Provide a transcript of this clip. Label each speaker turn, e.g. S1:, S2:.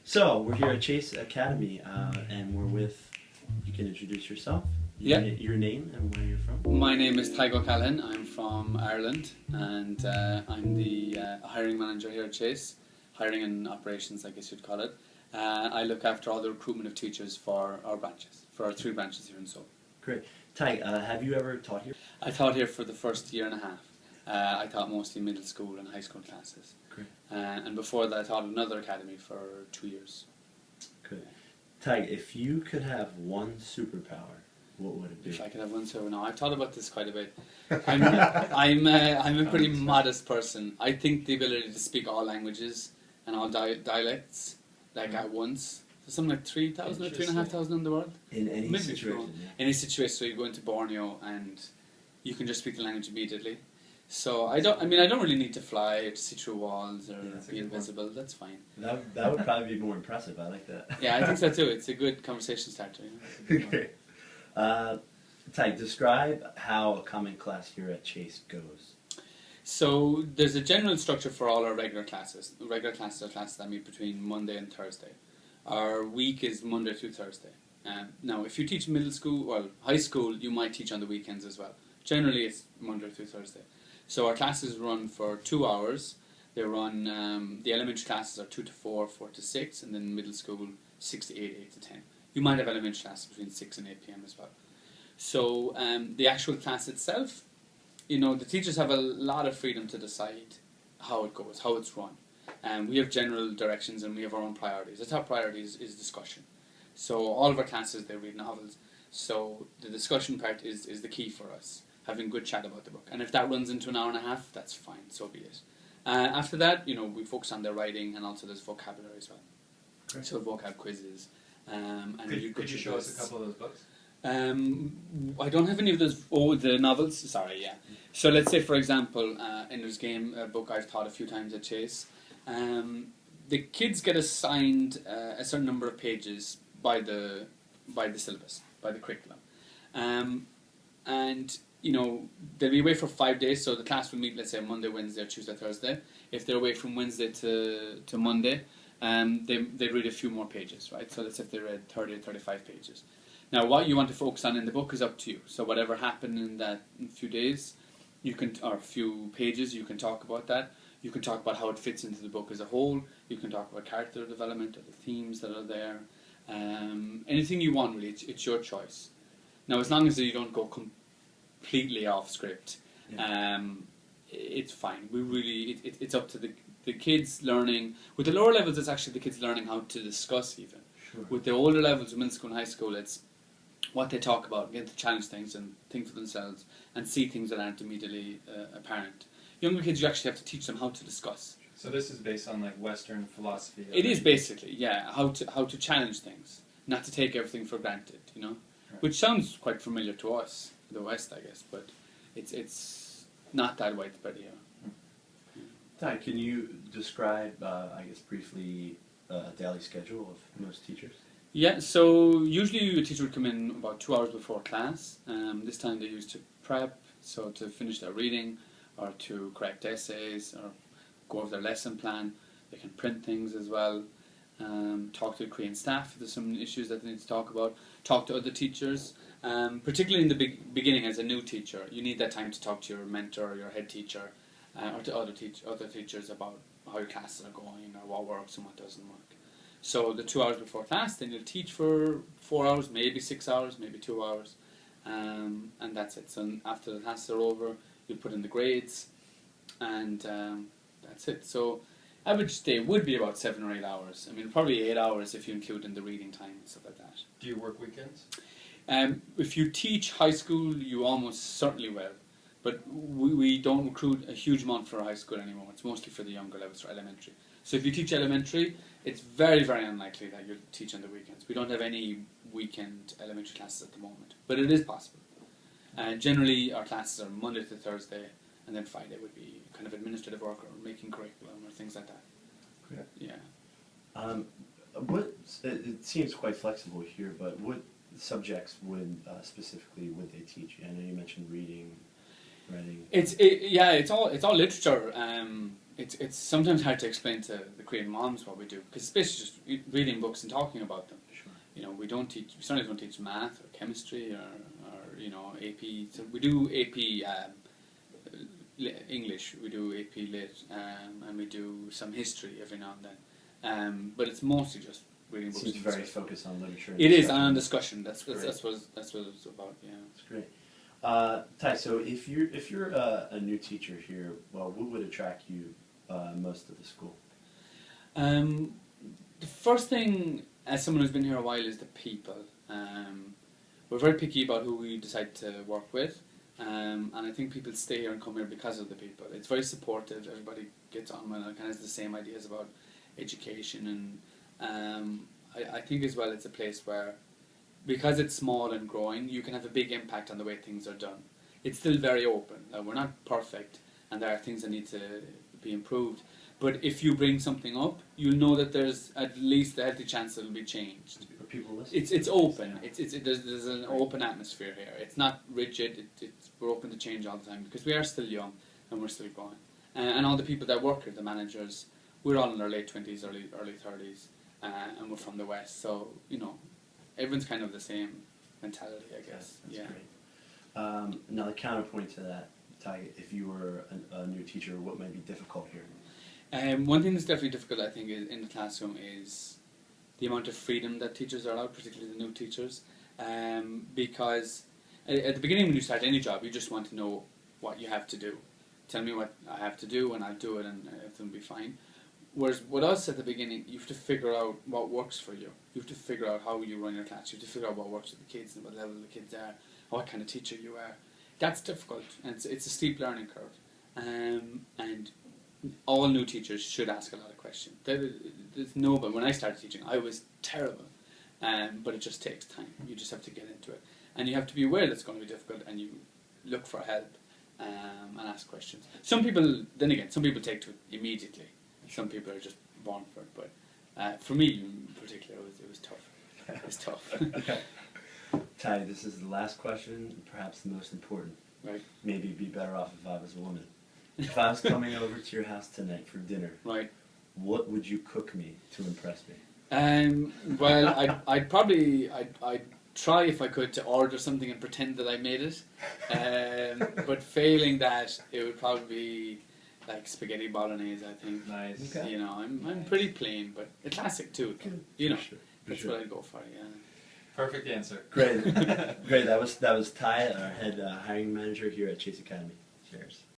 S1: So we're here at Chase Academy, and we're with. You can introduce yourself.
S2: Yeah.
S1: Your name and where you're from.
S2: My name is Tygo Callahan. I'm from Ireland, and I'm the hiring manager here at Chase, hiring and operations, I guess you'd call it. I look after all the recruitment of teachers for our branches, for our 3 branches here in Seoul.
S1: Great. Ty, have you ever taught here?
S2: I taught here for the first year and a half. I taught mostly middle school and high school classes.
S1: Great.
S2: And before that, I taught another academy for 2 years.
S1: Good. Ty, if you could have one superpower, what would it be?
S2: If I could have one, so no, I've thought about this quite a bit. I'm a pretty modest person. I think the ability to speak all languages and all dialects at once. So something like 3,000 or 3,500 in the world.
S1: In any
S2: Maybe
S1: situation. Yeah.
S2: Any situation, so you go into Borneo and you can just speak the language immediately. So I don't really need to fly or to see through walls or be invisible. That's fine.
S1: That would probably be more impressive. I like that.
S2: Yeah, I think so too. It's a good conversation starter. You know?
S1: Great. Ty, describe how a common class here at Chase goes.
S2: So there's a general structure for all our regular classes. Regular classes are classes that meet between Monday and Thursday. Our week is Monday through Thursday. Now, if you teach middle school, high school, you might teach on the weekends as well. Generally, it's Monday through Thursday. So our classes run for 2 hours. They run, the elementary classes are 2 to 4, 4 to 6, and then middle school 6 to 8, 8 to 10. You might have elementary classes between 6 and 8 p.m. as well. So the actual class itself, the teachers have a lot of freedom to decide how it goes, how it's run. We have general directions and we have our own priorities. The top priority is discussion. So all of our classes, they read novels. So the discussion part is the key for us, having good chat about the book. And if that runs into an hour and a half, that's fine, so be it. After that, we focus on their writing, and also there's vocabulary as well.
S1: Great.
S2: So vocab quizzes. And
S3: Could you show us a couple of those books?
S2: I don't have any of those. Oh, the novels? Sorry, yeah. So let's say, for example, Ender's Game, a book I've taught a few times at Chase. The kids get assigned a certain number of pages by the syllabus, by the curriculum. And, they'll be away for 5 days, so the class will meet, let's say, Monday, Wednesday, or Tuesday, Thursday. If they're away from Wednesday to Monday, they read a few more pages, right? So let's say if they read 30 or 35 pages. Now, what you want to focus on in the book is up to you. So whatever happened in that few days, or few pages, you can talk about that. You can talk about how it fits into the book as a whole. You can talk about character development or the themes that are there. Anything you want, really. It's your choice. Now, as long as you don't go completely off script, it's fine. It's up to the kids learning. With the lower levels, it's actually the kids learning how to discuss even.
S1: Sure.
S2: With the older levels, middle school and high school, it's what they talk about, get to challenge things and think for themselves and see things that aren't immediately apparent. Younger kids, you actually have to teach them how to discuss.
S3: So this is based on Western philosophy.
S2: It is basically, yeah, how to challenge things, not to take everything for granted,
S3: Right.
S2: Which sounds quite familiar to us, the West, I guess, but it's not that widespread here.
S1: Ty, can you describe, briefly, a daily schedule of most teachers?
S2: Yeah, so usually a teacher would come in about 2 hours before class. This time they used to prep, so to finish their reading, or to correct essays, or go over their lesson plan. They can print things as well, talk to the Korean staff if there's some issues that they need to talk about, talk to other teachers. Particularly in the beginning as a new teacher, you need that time to talk to your mentor or your head teacher, or to other teachers about how your classes are going, or what works and what doesn't work. So the 2 hours before class, then you'll teach for 4 hours, maybe 6 hours, maybe 2 hours, and that's it. So after the classes are over, you'll put in the grades, and that's it. So average day would be about 7 or 8 hours. Probably 8 hours if you include in the reading time and stuff like that.
S3: Do you work weekends?
S2: If you teach high school, you almost certainly will. But we don't recruit a huge amount for high school anymore. It's mostly for the younger levels, for elementary. So if you teach elementary, it's very, very unlikely that you'll teach on the weekends. We don't have any weekend elementary classes at the moment, but it is possible. Generally, our classes are Monday to Thursday, and then Friday would be kind of administrative work or making curriculum or things like that.
S1: Great.
S2: Yeah.
S1: It seems quite flexible here, but what subjects specifically would they teach? I know you mentioned reading, writing.
S2: It's all literature. it's sometimes hard to explain to the Korean moms what we do, because it's basically just reading books and talking about them.
S1: Sure.
S2: You know, we certainly don't teach math or chemistry or you know, AP. So we do AP English, we do AP Lit, and we do some history every now and then. But it's mostly just reading books.
S1: Seems
S2: and
S1: very
S2: stuff.
S1: focused on literature.
S2: It is on discussion. That's
S1: Great.
S2: what it's about. Yeah.
S1: That's great. Ty, so if you're a new teacher here, well, what would attract you most to the school?
S2: The first thing, as someone who's been here a while, is the people. We're very picky about who we decide to work with, and I think people stay here and come here because of the people. It's very supportive. Everybody gets on well and kind of has the same ideas about education, and I think as well it's a place where, because it's small and growing, you can have a big impact on the way things are done. It's still very open. We're not perfect, and there are things that need to be improved. But if you bring something up, you'll know that there's at least a healthy chance that it'll be changed.
S1: Are people listening?
S2: It's open. There's an open atmosphere here. It's not rigid. We're open to change all the time because we are still young and we're still growing. And all the people that work here, the managers, we're all in our late 20s, early 30s, and we're from the West. So, you know, everyone's kind of the same mentality, I guess.
S1: That's
S2: Yeah.
S1: great. Now, the counterpoint to that, Ty, if you were a new teacher, what might be difficult here?
S2: One thing that's definitely difficult, I think, in the classroom is the amount of freedom that teachers are allowed, particularly the new teachers. Because at the beginning when you start any job, you just want to know what you have to do. Tell me what I have to do and I'll do it and everything will be fine. Whereas with us at the beginning, you have to figure out what works for you. You have to figure out how you run your class. You have to figure out what works with the kids and what level the kids are, what kind of teacher you are. That's difficult, and it's a steep learning curve. And all new teachers should ask a lot of questions. There's no, but when I started teaching, I was terrible. But it just takes time. You just have to get into it. And you have to be aware that it's going to be difficult, and you look for help and ask questions. Some people take to it immediately. Some people are just born for it. But for me in particular, it was tough. It was tough.
S1: Okay. Ty, this is the last question, perhaps the most important.
S2: Right.
S1: Maybe it'd be better off if I was a woman. If I was coming over to your house tonight for dinner,
S2: Right.
S1: what would you cook me to impress me?
S2: Well, I'd try if I could to order something and pretend that I made it. But failing that, it would probably be like spaghetti bolognese, I think.
S3: Nice.
S1: Okay.
S2: You know, I'm pretty plain, but a classic too. You know, that's what I'd go for. Yeah.
S3: Perfect answer.
S1: Great, great. That was Ty, our head hiring manager here at Chase Academy. Cheers.